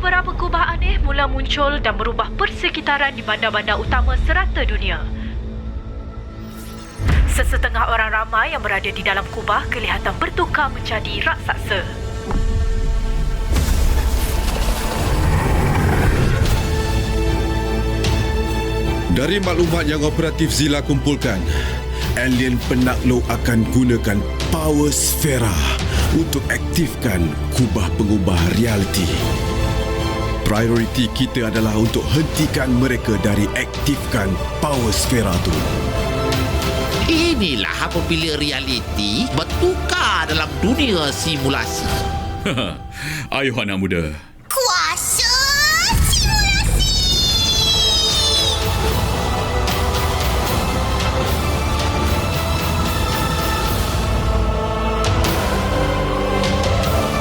Beberapa kubah aneh mula muncul dan merubah persekitaran di bandar-bandar utama serata dunia. Sesetengah orang ramai yang berada di dalam kubah kelihatan bertukar menjadi raksasa. Dari maklumat yang operatif Zila kumpulkan, alien penakluk akan gunakan power sfera untuk aktifkan kubah pengubah realiti. Prioriti kita adalah untuk hentikan mereka dari aktifkan power sfera tu. Inilah apabila realiti bertukar dalam dunia simulasi. Ayuh anak muda,